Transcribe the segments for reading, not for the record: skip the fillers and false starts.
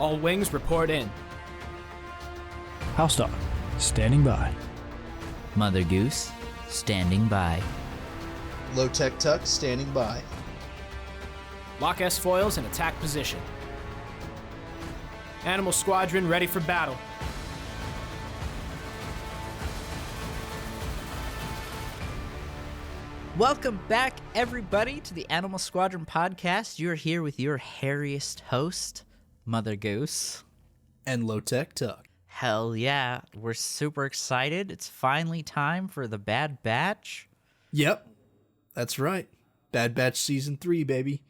All wings report in. HouseDog, standing by. Mother Goose, standing by. Lowtech Tuck, standing by. Lock S foils in attack position. Animal Squadron ready for battle. Welcome back, everybody, to the Animal Squadron podcast. You're here with your hairiest host, Mother Goose. And Lowtech Tuck. Hell yeah, we're super excited. It's finally time for the Bad Batch. Yep, that's right. Bad Batch Season 3, baby.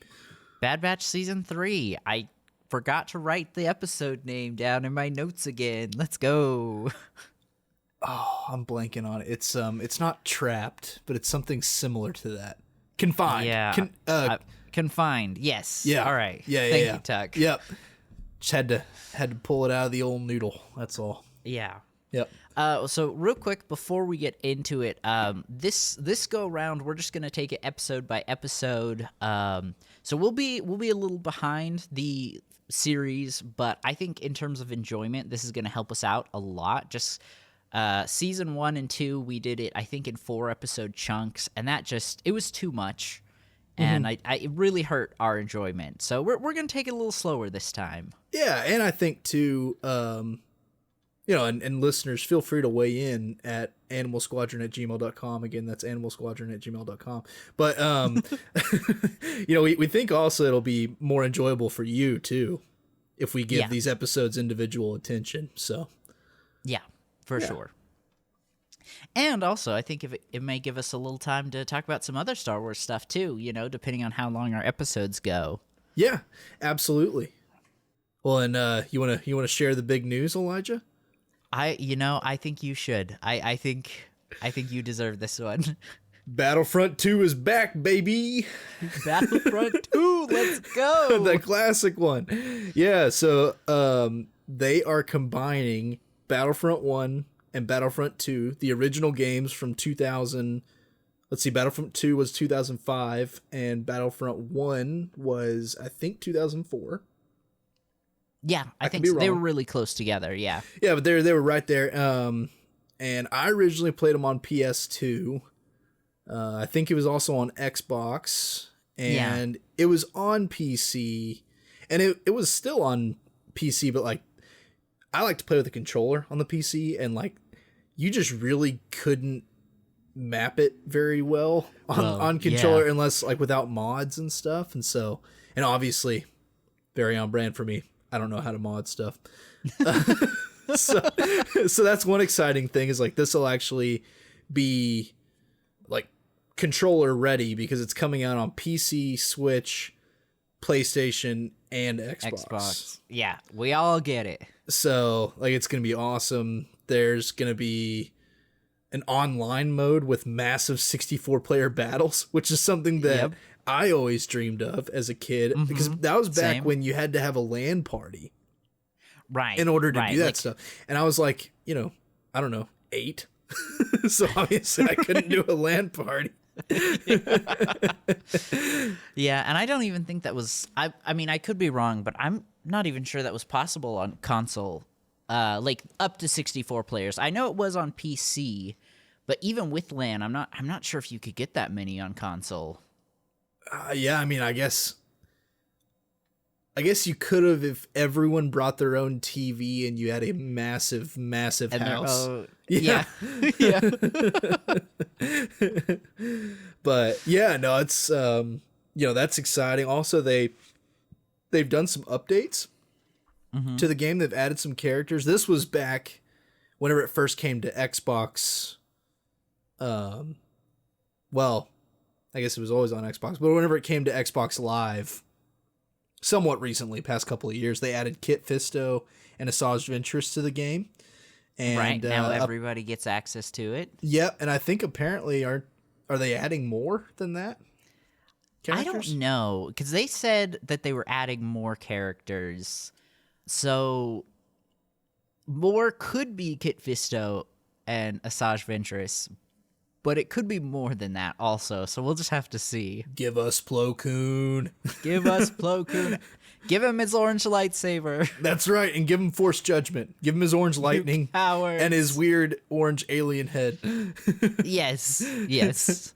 Bad Batch Season 3. I forgot to write the episode name down in my notes again. Let's go. Oh, I'm blanking on it. It's not Trapped, but it's something similar to that. Confined. Yeah. Confined. Yes. Yeah. All right. Yeah. Thank yeah. you, Tuck. Yep. Just had to pull it out of the old noodle. That's all. Yeah. Yep. So real quick before we get into it, this go around we're just gonna take it episode by episode. So we'll be a little behind the series, but I think in terms of enjoyment, this is gonna help us out a lot. Just season 1 and 2, we did it I think in 4-episode chunks, and it was too much, and it really hurt our enjoyment. So we're gonna take it a little slower this time. Yeah, and I think too, and listeners, feel free to weigh in at animalsquadron@gmail.com. Again, that's animalsquadron@gmail.com. But, we think also it'll be more enjoyable for you, too, if we give these episodes individual attention. So, yeah, for sure. And also, I think it may give us a little time to talk about some other Star Wars stuff, too, depending on how long our episodes go. Yeah, absolutely. Well, and you wanna share the big news, Elijah? I think you should. I think you deserve this one. Battlefront 2 is back, baby. Battlefront 2, let's go. The classic one. Yeah, so they are combining Battlefront 1 and Battlefront 2, the original games from 2000. Let's see, Battlefront 2 was 2005 and Battlefront 1 was I think 2004. Yeah, I think so. They were really close together, yeah. Yeah, but they were right there. And I originally played them on PS2. I think it was also on Xbox. And it was on PC. And it was still on PC, but I like to play with a controller on the PC, and you just really couldn't map it very well on controller unless without mods and stuff. And obviously very on brand for me. I don't know how to mod stuff. So that's one exciting thing is this will actually be controller ready because it's coming out on PC, Switch, PlayStation, and Xbox. Yeah, we all get it. So it's going to be awesome. There's going to be an online mode with massive 64-player battles, which is something that I always dreamed of as a kid, because that was back when you had to have a LAN party, right? In order to do that stuff. And I was I don't know, 8. So obviously I couldn't do a LAN party. Yeah, and I don't even think that was. I mean, I could be wrong, but I'm not even sure that was possible on console. Up to 64 players. I know it was on PC, but even with LAN, I'm not sure if you could get that many on console. Yeah, I mean, I guess you could have if everyone brought their own TV and you had a massive house. Yeah. But yeah, no, it's that's exciting. Also, they've done some updates to the game. They've added some characters. This was back whenever it first came to Xbox. Well, I guess it was always on Xbox, but whenever it came to Xbox Live, somewhat recently, past couple of years, they added Kit Fisto and Asajj Ventress to the game. And right, now everybody gets access to it. Yep, and I think apparently are they adding more than that? I don't know, because they said that they were adding more characters. So more could be Kit Fisto and Asajj Ventress, but it could be more than that also. So we'll just have to see. Give us Plo Koon. Give us Plo Koon. Give him his orange lightsaber. That's right, and give him Force Judgment. Give him his orange lightning powers. and his weird orange alien head. Yes.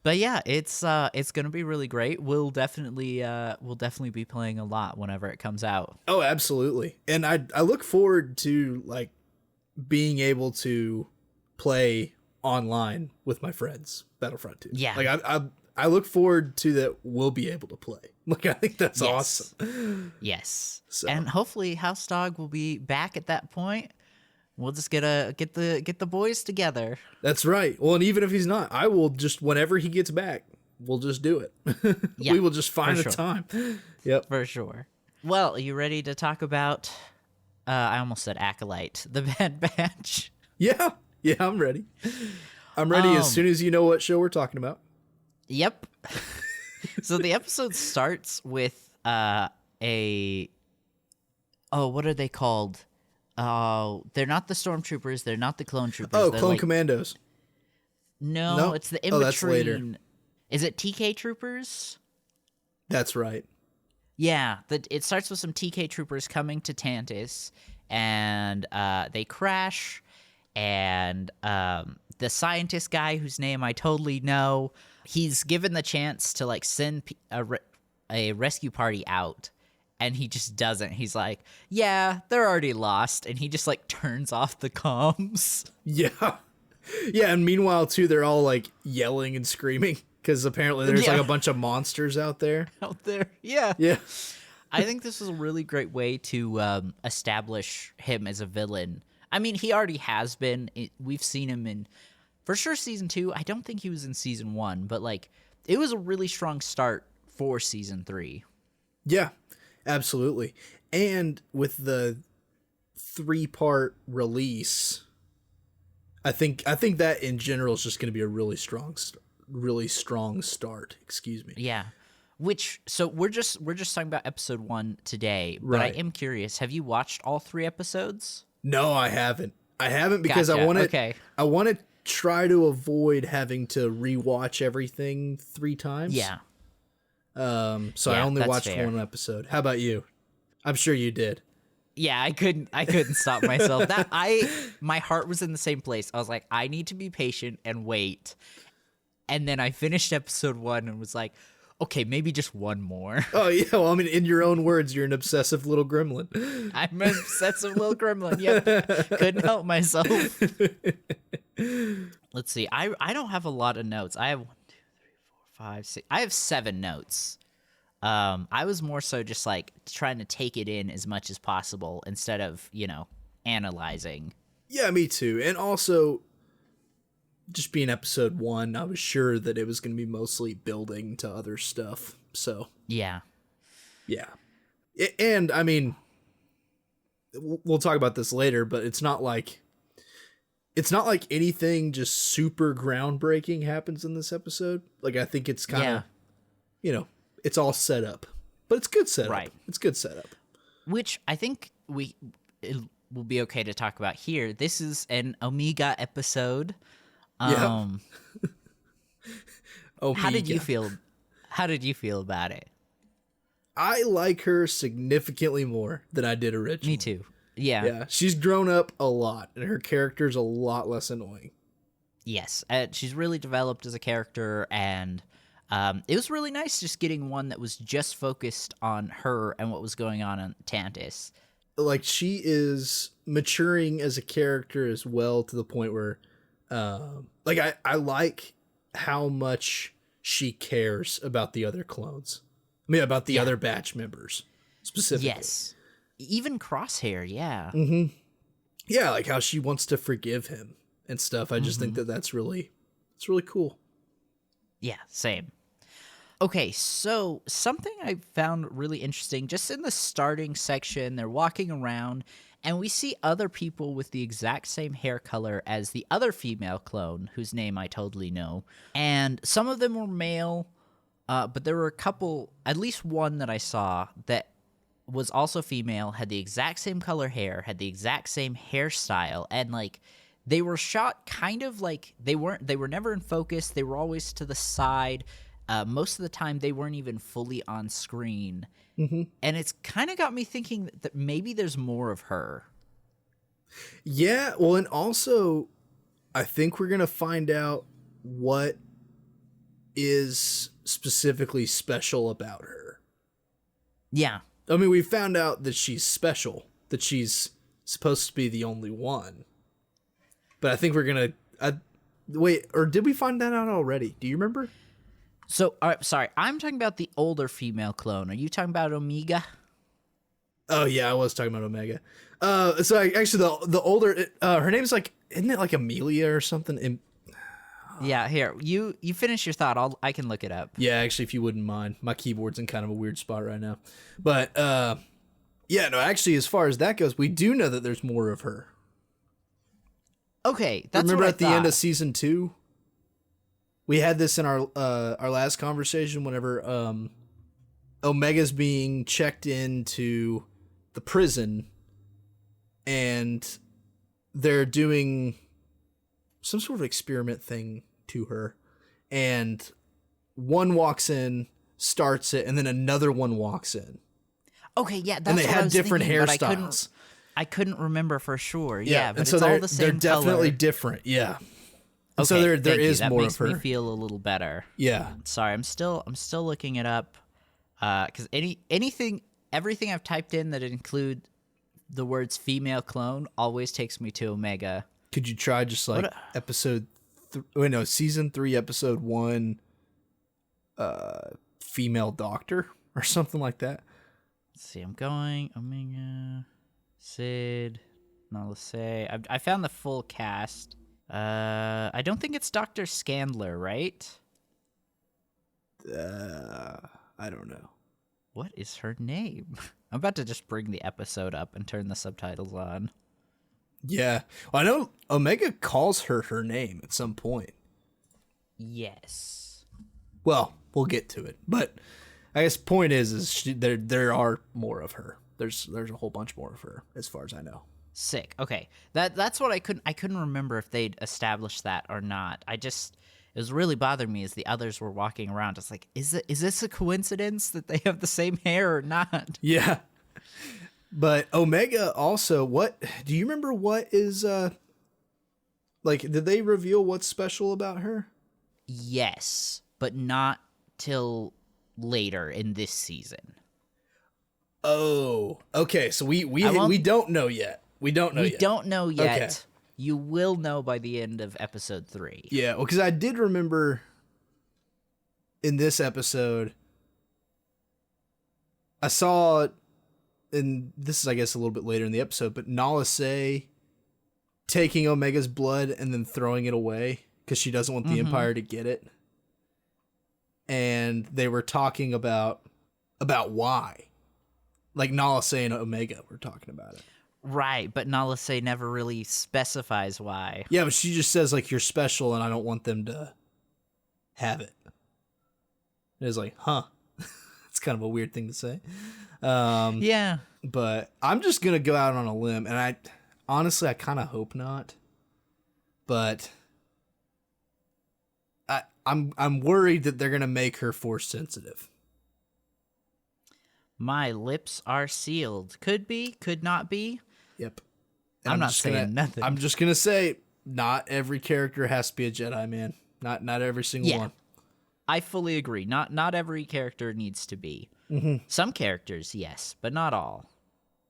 But yeah, it's gonna be really great. We'll definitely be playing a lot whenever it comes out. Oh, absolutely. And I look forward to like being able to play online with my friends Battlefront 2. Yeah. Like I look forward to that we'll be able to play. Like I think that's awesome. Yes. So. And hopefully HouseDog will be back at that point. We'll just get the boys together. That's right. Well, and even if he's not, I will just whenever he gets back, we'll just do it. Yeah, we will just find a sure. time. Yep. For sure. Well, are you ready to talk about I almost said Acolyte, the Bad Batch? Yeah. Yeah, I'm ready. I'm ready as soon as you know what show we're talking about. Yep. So the episode starts with what are they called? Oh, they're not the stormtroopers. They're not the clone troopers. Oh, they're clone commandos. No, it's the in between. That's later. Is it TK troopers? That's right. Yeah, it starts with some TK troopers coming to Tantis, and they crash, and the scientist guy whose name I totally know, he's given the chance to like send a rescue party out. And he just doesn't. He's like, yeah, they're already lost. And he just, like, turns off the comms. Yeah. Yeah, and meanwhile, too, they're all, like, yelling and screaming. Because apparently there's, like, a bunch of monsters out there. Yeah. Yeah. I think this is a really great way to establish him as a villain. I mean, he already has been. We've seen him in, for sure, Season 2. I don't think he was in Season 1. But, like, it was a really strong start for Season 3. Yeah. Absolutely. And with the 3-part release, I think that in general is just going to be a really strong start. Excuse me. Yeah. So we're just talking about episode 1 today, but Right. I am curious. Have you watched all 3 episodes? No, I haven't. I haven't because Gotcha. I want to try to avoid having to rewatch everything 3 times. Yeah. So I Yeah, only that's watched fair. 1 episode. How about you? I'm sure you did. Yeah, I couldn't stop myself. My heart was in the same place. I was like, I need to be patient and wait. And then I finished episode 1 and was like, okay, maybe just 1 more. Oh yeah, well, I mean, in your own words, you're an obsessive little gremlin. I'm an obsessive little gremlin. Yep. Couldn't help myself. Let's see. I don't have a lot of notes. I have 1, 2, 3, 4, 5, 6. I have 7 notes. I was more so just like trying to take it in as much as possible instead of, analyzing. Yeah, me too. And also, just being episode 1, I was sure that it was going to be mostly building to other stuff. So Yeah. yeah, and I mean, we'll talk about this later, but it's not like anything just super groundbreaking happens in this episode. Like I think it's kind of, it's all set up, but it's good setup. Right. It's good setup. Which I think it will be okay to talk about here. This is an Omega episode. Yeah. How did you feel? How did you feel about it? I like her significantly more than I did originally. Me too. Yeah. Yeah, she's grown up a lot, and her character's a lot less annoying. Yes, she's really developed as a character, and it was really nice just getting one that was just focused on her and what was going on Tantis. Like, she is maturing as a character as well, to the point where, I like how much she cares about the other clones. I mean, about the other batch members, specifically. Yes. Even Crosshair, yeah. Mm-hmm. Yeah, like how she wants to forgive him and stuff. I just think that's really cool. Yeah, same. Okay, so something I found really interesting, just in the starting section, they're walking around, and we see other people with the exact same hair color as the other female clone, whose name I totally know. And some of them were male, but there were a couple, at least one that I saw, that was also female, had the exact same color hair, had the exact same hairstyle, and, like, they were shot kind of like they were never in focus. They were always to the side. Most of the time, they weren't even fully on screen. And it's kind of got me thinking that maybe there's more of her. Yeah, well, and also, I think we're going to find out what is specifically special about her. Yeah. I mean, we found out that she's special, that she's supposed to be the only one. But I think we're going to... wait, or did we find that out already? Do you remember? So, sorry, I'm talking about the older female clone. Are you talking about Omega? Oh, yeah, I was talking about Omega. Actually, the older... her name's like... Isn't it like Amelia or something? Yeah, here. You finish your thought. I can look it up. Yeah, actually, if you wouldn't mind. My keyboard's in kind of a weird spot right now. But, yeah, no, actually, as far as that goes, we do know that there's more of her. Okay, that's Remember what at the end of season 2? We had this in our last conversation whenever Omega's being checked into the prison and they're doing some sort of experiment thing to her, and one walks in, starts it, and then another one walks in. Okay, yeah, that's and they what I had was different thinking, hairstyles. I couldn't remember for sure. Yeah, but and so it's all the same they're definitely color. different. Yeah. And Okay, so there thank you. is that more makes of her. me feel a little better. Yeah. Sorry, I'm still looking it up. Because everything I've typed in that include the words female clone always takes me to Omega. Could you try just like season 3, episode 1, female doctor or something like that? Let's see, I'm going Omega, Sid, Nalase. I found the full cast. I don't think it's Dr. Scandler, right? I don't know. What is her name? I'm about to just bring the episode up and turn the subtitles on. Yeah. Well, I know Omega calls her name at some point. Yes. Well, we'll get to it. But I guess point is there are more of her. There's a whole bunch more of her as far as I know. Sick. Okay. That's what I couldn't remember if they'd established that or not. It was really bothering me as the others were walking around. It's like, is this a coincidence that they have the same hair or not? Yeah. But Omega also, do you remember what is, did they reveal what's special about her? Yes, but not till later in this season. Oh, okay. So we don't know yet. We don't know yet. Okay. You will know by the end of episode 3. Yeah, well, because I did remember in this episode, I saw, and this is, I guess, a little bit later in the episode, but Nala Se taking Omega's blood and then throwing it away because she doesn't want the Empire to get it. And they were talking about why. Like Nala Se and Omega were talking about it. Right, but Nalase never really specifies why. Yeah, but she just says, like, you're special and I don't want them to have it. And it's like, huh. It's kind of a weird thing to say. Yeah. But I'm just going to go out on a limb, and I kind of hope not. But I'm worried that they're going to make her force sensitive. My lips are sealed. Could be, could not be. Yep. I'm not saying nothing. I'm just gonna say, not every character has to be a Jedi, man. Not every single one. I fully agree. Not every character needs to be. Mm-hmm. Some characters, yes, but not all.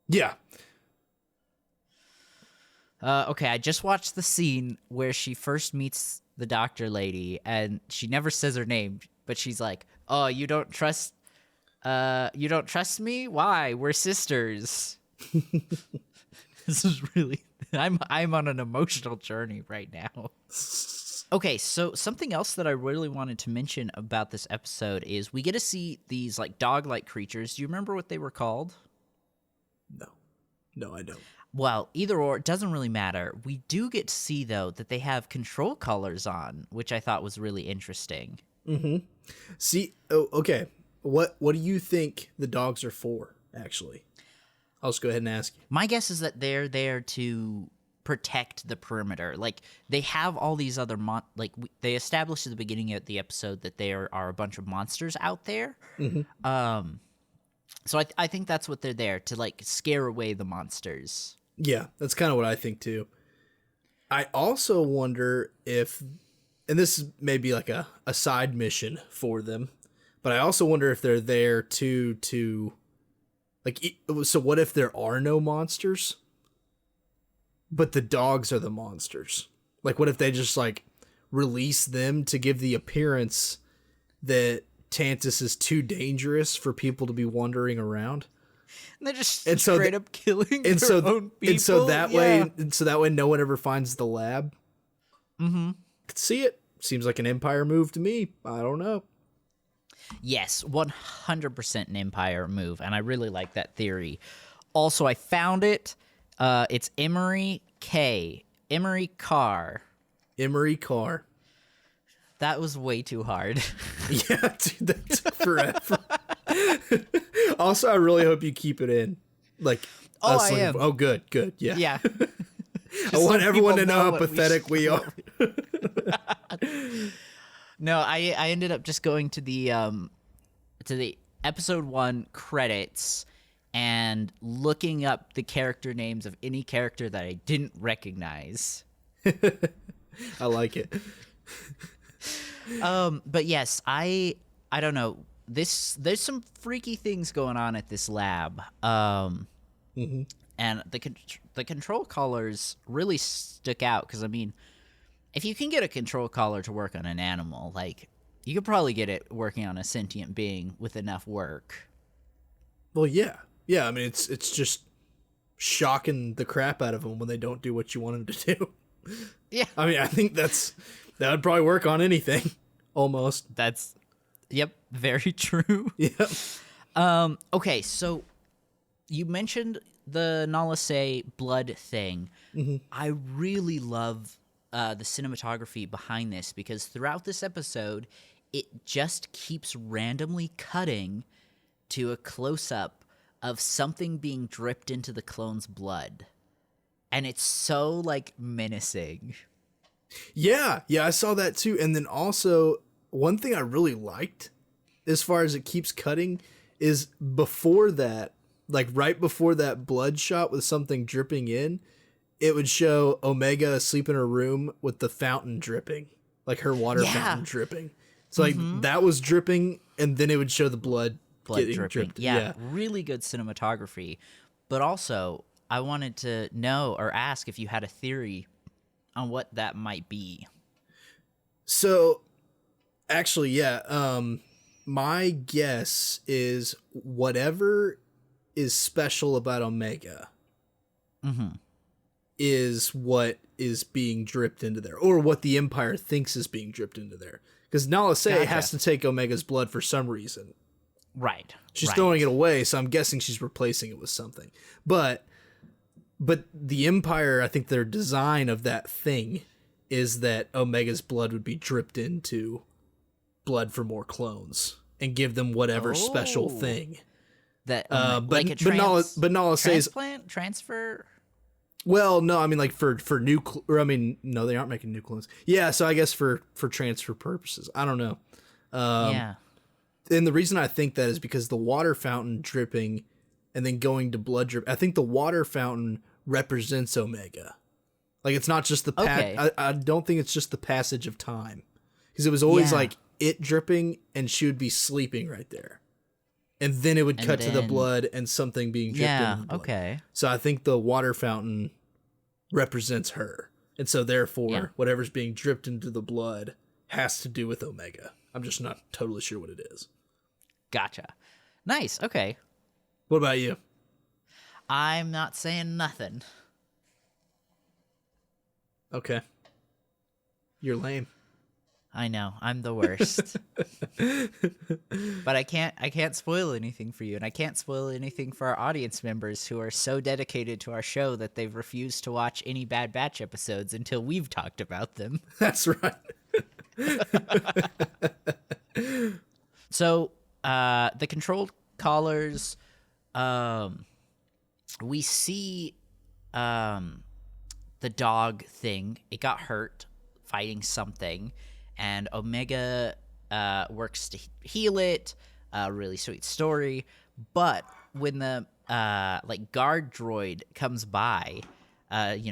Yeah. Okay, I just watched the scene where she first meets the doctor lady, and she never says her name, but she's like, "Oh, you don't trust me? Why? We're sisters." This is really... I'm on an emotional journey right now. Okay, so something else that I really wanted to mention about this episode is we get to see these like dog-like creatures. Do you remember what they were called? No, I don't. Well, either or, it doesn't really matter. We do get to see, though, that they have control collars on, which I thought was really interesting. Mm-hmm. See, okay. What do you think the dogs are for, actually? I'll just go ahead and ask you. My guess is that they're there to protect the perimeter. Like, they have all these other they established at the beginning of the episode that there are a bunch of monsters out there. So I think that's what they're there to, like, scare away the monsters. Yeah, that's kind of what I think too. I also wonder if, and this may be like a side mission for them, but I also wonder if they're there to like, so what if there are no monsters, but the dogs are the monsters? Like, what if they just, like, release them to give the appearance that Tantus is too dangerous for people to be wandering around? And they're just straight up killing their own people. And so that way no one ever finds the lab. Mm-hmm. Could see it. Seems like an Empire move to me. I don't know. Yes, 100% an Empire move, and I really like that theory. Also, I found it. It's Emery K. Emery Carr. Emery Carr. That was way too hard. Yeah, dude, that took forever. Also, I really hope you keep it in. Like, I am. Oh, good, yeah. Yeah. I want everyone to know how pathetic we are. No, I ended up just going to the episode 1 credits and looking up the character names of any character that I didn't recognize. I like it. But yes, I don't know. There's some freaky things going on at this lab. And the control collars really stuck out because, I mean, if you can get a control collar to work on an animal, like, you could probably get it working on a sentient being with enough work. Well, yeah. I mean, it's just shocking the crap out of them when they don't do what you want them to do. Yeah. I mean, I think that would probably work on anything, almost. Yep, very true. Yep. Okay, so you mentioned the Nala Se blood thing. Mm-hmm. I really love the cinematography behind this because throughout this episode, it just keeps randomly cutting to a close-up of something being dripped into the clone's blood. And it's so, like, menacing. Yeah, I saw that too. And then also, one thing I really liked, as far as it keeps cutting, is before that, like right before that blood shot with something dripping in, it would show Omega asleep in her room with the fountain dripping, like her water fountain dripping. So like that was dripping, and then it would show the blood getting dripping. dripped. Yeah, really good cinematography. But also, I wanted to know or ask if you had a theory on what that might be. So, actually, yeah. My guess is whatever is special about Omega is what is being dripped into there, or what the Empire thinks is being dripped into there. Because Nala Se has to take Omega's blood for some reason. Right. She's throwing it away, so I'm guessing she's replacing it with something. But the Empire, I think their design of that thing is that Omega's blood would be dripped into blood for more clones and give them whatever special thing. That but Nala Se's transfer. Well, no, I mean like for new, no, they aren't making new clones. Yeah, so I guess for transfer purposes, I don't know. Yeah. And the reason I think that is because the water fountain dripping and then going to blood drip. I think the water fountain represents Omega. Like, it's not just the I don't think it's just the passage of time, because it was always like it dripping and she would be sleeping right there, and then it would cut to the blood and something being dripped into the blood. Okay. So I think the water fountain represents her, and so therefore whatever's being dripped into the blood has to do with Omega. I'm just not totally sure what it is. Gotcha. Nice. Okay. What about you? I'm not saying nothing. Okay. You're lame. I know. I'm the worst. But I can't spoil anything for you, and I can't spoil anything for our audience members who are so dedicated to our show that they've refused to watch any Bad Batch episodes until we've talked about them. That's right. So, the controlled collars, we see the dog thing. It got hurt fighting something, and Omega works to heal it. Really sweet story. But when the guard droid comes by,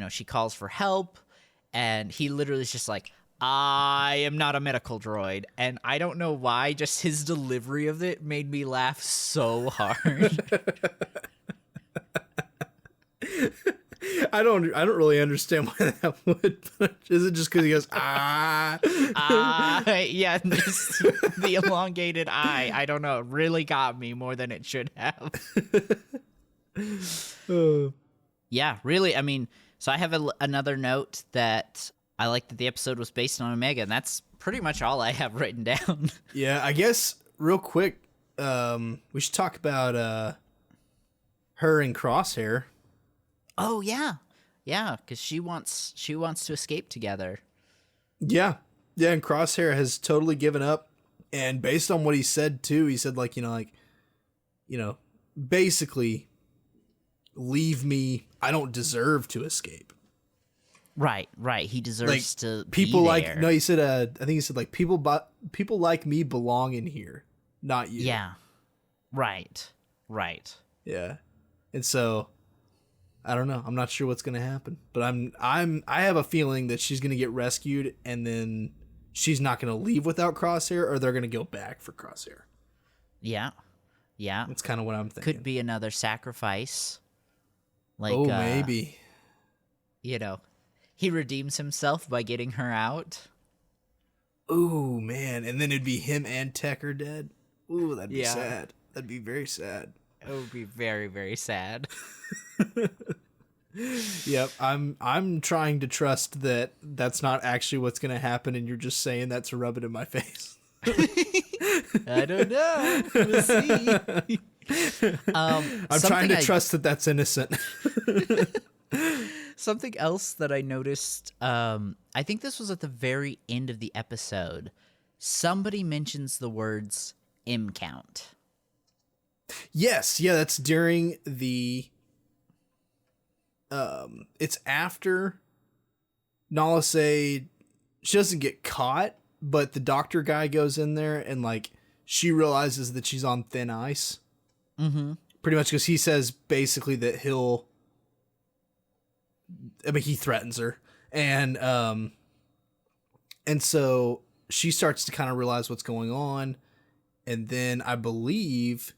she calls for help, and he literally is just like, I am not a medical droid. And I don't know why, just his delivery of it made me laugh so hard. I don't really understand why that would. But is it just because he goes yeah, just the elongated I don't know, it really got me more than it should have. Yeah, really. I mean, so I have another note that I like that the episode was based on Omega, and that's pretty much all I have written down. Yeah, I guess real quick, we should talk about her and Crosshair. Oh yeah, because she wants to escape together. Yeah, and Crosshair has totally given up, and based on what he said too, he said basically, leave me. I don't deserve to escape. Right. He deserves to people be there. he said. I think he said people like me belong in here, not you. Yeah. Right. Yeah, and so I don't know. I'm not sure what's gonna happen, but I have a feeling that she's gonna get rescued, and then she's not gonna leave without Crosshair, or they're gonna go back for Crosshair. Yeah. That's kind of what I'm thinking. Could be another sacrifice. Maybe. He redeems himself by getting her out. Ooh, man. And then it'd be him and Tech are dead. Ooh, that'd be sad. That'd be very sad. It would be very, very sad. Yep, I'm trying to trust that that's not actually what's going to happen, and you're just saying that to rub it in my face. I don't know. We'll see. I'm trying to trust that that's innocent. Something else that I noticed, I think this was at the very end of the episode. Somebody mentions the words M count. Yes, yeah, that's during the it's after Nala say she doesn't get caught, but the doctor guy goes in there and she realizes that she's on thin ice. Mm-hmm. Pretty much because he says basically that he threatens her, and so she starts to kind of realize what's going on, and then I believe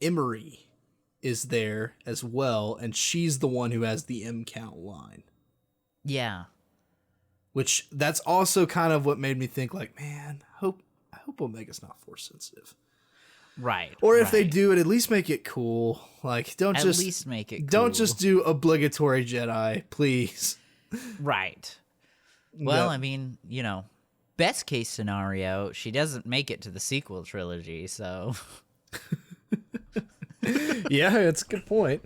Emery is there as well, and she's the one who has the M count line. Yeah. Which that's also kind of what made me think man, I hope Omega's not force sensitive. Right. Or if they do it, at least make it cool. Don't just make it cool. Don't just do obligatory Jedi, please. Right. Well, I mean, best case scenario, she doesn't make it to the sequel trilogy, so yeah, that's a good point.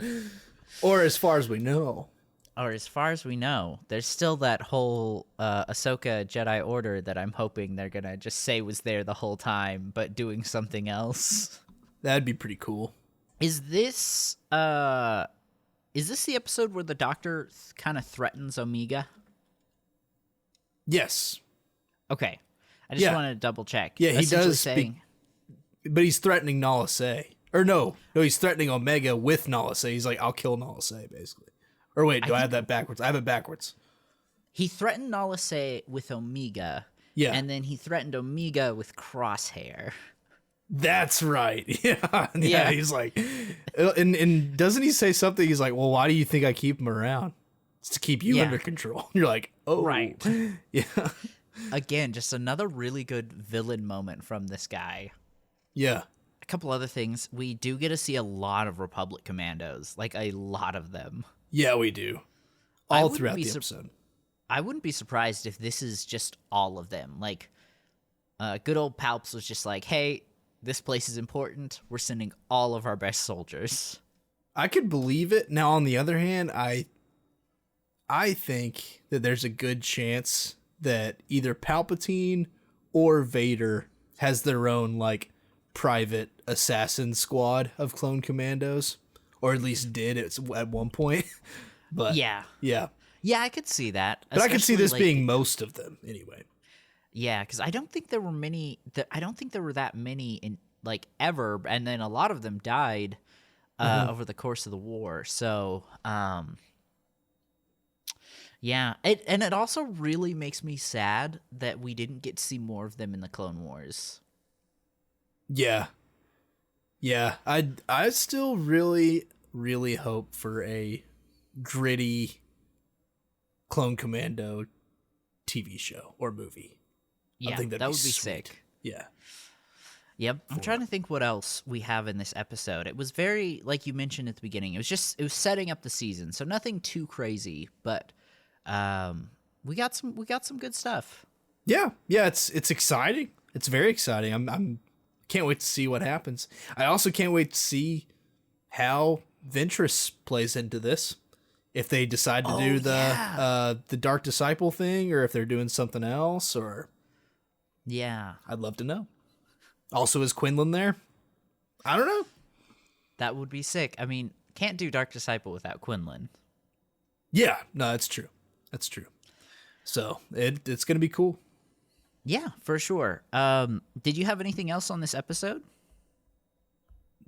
Or as far as we know. There's still that whole Ahsoka Jedi Order that I'm hoping they're gonna just say was there the whole time, but doing something else. That'd be pretty cool. Is this the episode where the Doctor kind of threatens Omega? Yes. Okay. I just want to double check. Yeah, he does. Saying... But he's threatening Nala Se. Or no, he's threatening Omega with Nala Se. He's like, I'll kill Nala Se, basically. Or wait, I have that backwards? I have it backwards. He threatened Nala Se with Omega. Yeah. And then he threatened Omega with Crosshair. That's right. Yeah. He's like, and doesn't he say something? He's like, well, why do you think I keep him around? It's to keep you under control. You're like, oh. Right. Yeah. Again, just another really good villain moment from this guy. Yeah. A couple other things. We do get to see a lot of Republic commandos. A lot of them. Yeah, we do. All throughout the episode. I wouldn't be surprised if this is just all of them. Good old Palps was just like, hey, this place is important. We're sending all of our best soldiers. I could believe it. Now, on the other hand, I think that there's a good chance that either Palpatine or Vader has their own, private assassin squad of clone commandos. Or at least did at one point. But yeah. Yeah, I could see that. But I could see especially, this like, being most of them anyway. Yeah, because I don't think there were many. I don't think there were that many in like ever, and then a lot of them died over the course of the war. So, yeah, it also really makes me sad that we didn't get to see more of them in the Clone Wars. Yeah. Yeah, I still really, really hope for a gritty Clone Commando TV show or movie. Yeah, I think that would be sweet. sick. Yeah. Yep. I'm trying to think what else we have in this episode. It was very, like you mentioned at the beginning, it was setting up the season, so nothing too crazy, but we got some good stuff. Yeah, it's exciting. It's very exciting. I'm can't wait to see what happens. I also can't wait to see how Ventress plays into this. If they decide to do the Dark Disciple thing, or if they're doing something else, or Yeah. I'd love to know. Also, is Quinlan there? I don't know. That would be sick. I mean, can't do Dark Disciple without Quinlan. Yeah, no, that's true. That's true. So it's gonna be cool. Yeah, for sure. Did you have anything else on this episode?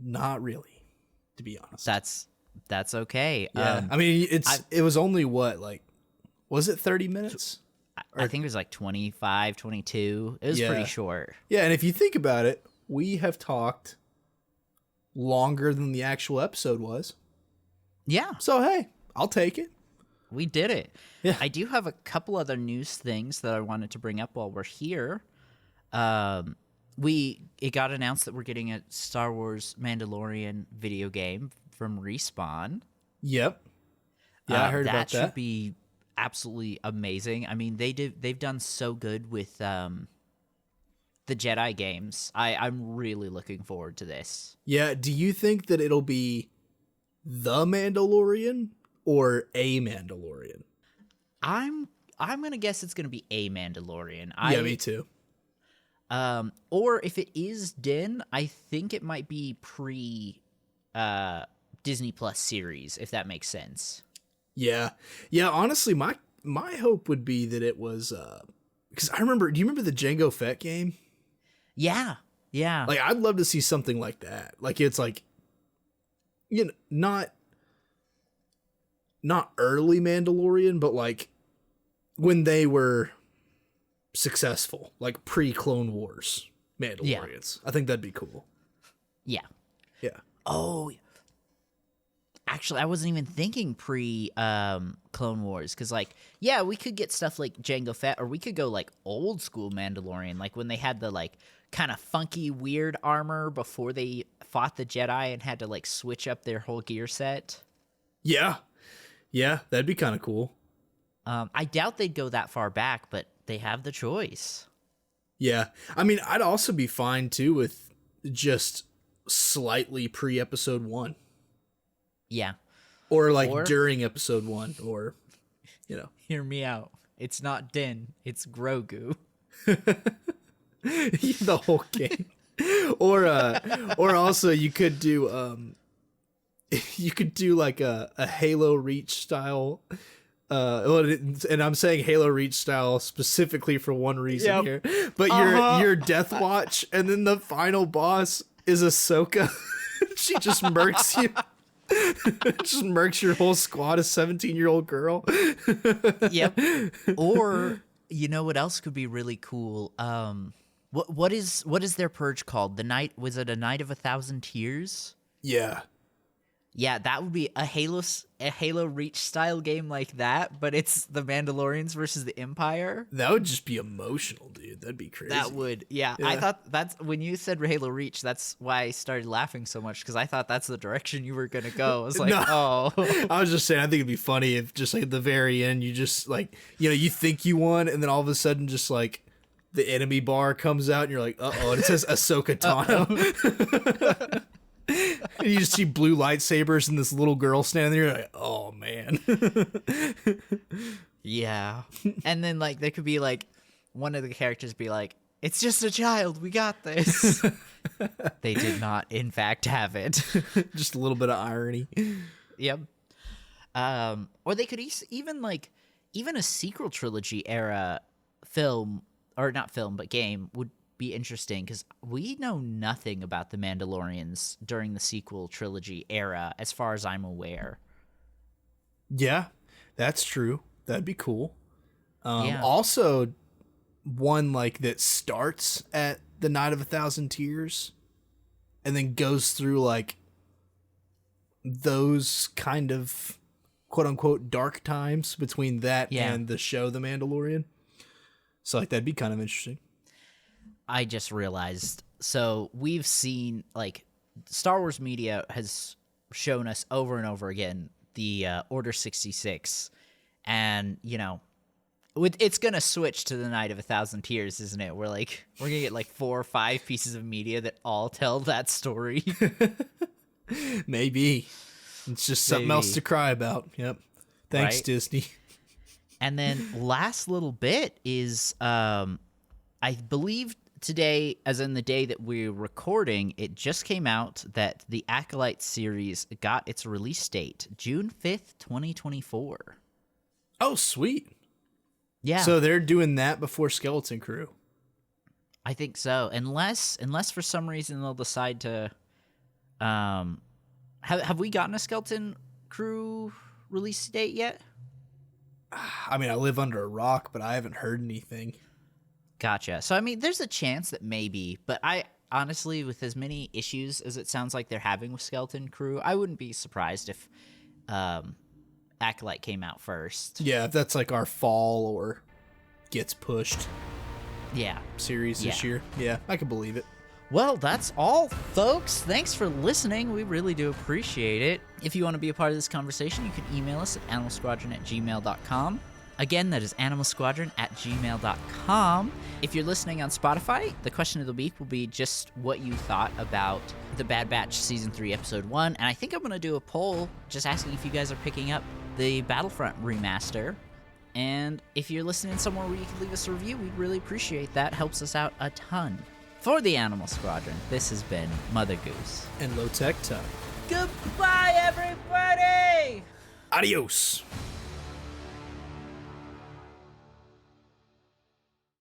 Not really, to be honest. That's okay. Yeah, I mean, it was only what, like, was it 30 minutes? I think it was like 25, 22. It was pretty short. Yeah, and if you think about it, we have talked longer than the actual episode was. Yeah, So hey, I'll take it. we did it. Yeah. I do have a couple other news things that I wanted to bring up while we're here. It got announced that we're getting a Star Wars Mandalorian video game from Respawn. Yep. Yeah, I heard about that. That should be absolutely amazing. I mean, they've done so good with the Jedi games. I'm really looking forward to this. Yeah, do you think that it'll be the Mandalorian or a Mandalorian? I'm gonna guess it's gonna be a Mandalorian. Yeah, me too. Or if it is Din, I think it might be pre Disney Plus series, if that makes sense. Yeah. Yeah, honestly, my hope would be that it was because do you remember the Jango Fett game? Yeah. Yeah. Like, I'd love to see something like that. Like, it's like, you know, not early Mandalorian, but like when they were successful, like pre-Clone Wars Mandalorians. I think that'd be cool. Yeah. Yeah. Oh, actually, I wasn't even thinking pre Clone Wars, because, like, yeah, we could get stuff like Jango Fett, or we could go like old school Mandalorian, like when they had the like kind of funky, weird armor before they fought the Jedi and had to like switch up their whole gear set. Yeah. Yeah, that'd be kind of cool. I doubt they'd go that far back, but they have the choice. Yeah. I mean, I'd also be fine too with just slightly pre-episode 1. Yeah. Or like during episode 1, or, you know. Hear me out. It's not Din, it's Grogu. The whole game. Or also you could do like a Halo Reach style, and I'm saying Halo Reach style specifically for one reason here. But your Death Watch, and then the final boss is Ahsoka. She just murks you. Just murks your whole squad of 17-year-old girl. Yep. Or, you know what else could be really cool? What is their purge called? Was it a Night of 1,000 Tears? Yeah. Yeah, that would be a Halo Reach style game like that, but it's the Mandalorians versus the Empire. That would just be emotional, dude. That'd be crazy. That would, yeah. I thought that's when you said Halo Reach, that's why I started laughing so much, because I thought that's the direction you were gonna go. I was like, oh. I was just saying, I think it'd be funny if just like at the very end, you just like, you know, you think you won, and then all of a sudden just like the enemy bar comes out, and you're like, uh-oh, and it says Ahsoka Tano. And you just see blue lightsabers and this little girl standing there. You're like, oh man. Yeah. And then like there could be like one of the characters be like, it's just a child, we got this. They did not in fact have it. Just a little bit of irony. Yep. Or they could even like even a sequel trilogy era film, or not film, but game, would be interesting, because we know nothing about the Mandalorians during the sequel trilogy era, as far as I'm aware. Yeah, that's true. That'd be cool. Yeah. Also, one like that starts at the Night of 1,000 Tears and then goes through like those kind of quote unquote dark times between that and the show The Mandalorian. So like that'd be kind of interesting. I just realized, so we've seen, like, Star Wars media has shown us over and over again the Order 66, and, you know, it's gonna switch to the Night of 1,000 Tears, isn't it? We're gonna get like 4 or 5 pieces of media that all tell that story. Maybe it's just something else to cry about. Yep. Thanks, right? Disney. And then last little bit is, I believe today, as in the day that we're recording, it just came out that the Acolytes series got its release date, June 5th, 2024. Oh, sweet. Yeah. So they're doing that before Skeleton Crew. I think so. Unless for some reason they'll decide to have we gotten a Skeleton Crew release date yet? I mean, I live under a rock, but I haven't heard anything. Gotcha. So I mean, there's a chance that maybe, but I honestly, with as many issues as it sounds like they're having with Skeleton Crew, I wouldn't be surprised if Acolyte came out first. Yeah, if that's like our fall or gets pushed series this year. Yeah, I can believe it. Well, that's all, folks. Thanks for listening. We really do appreciate it. If you want to be a part of this conversation, you can email us at animalsquadron@gmail.com. Again, that is animalsquadron@gmail.com. If you're listening on Spotify, the question of the week will be just what you thought about The Bad Batch Season 3, Episode 1. And I think I'm going to do a poll just asking if you guys are picking up the Battlefront remaster. And if you're listening somewhere where you can leave us a review, we'd really appreciate that. Helps us out a ton. For the Animal Squadron, this has been Mother Goose. And Lowtech Tug. Goodbye, everybody! Adios!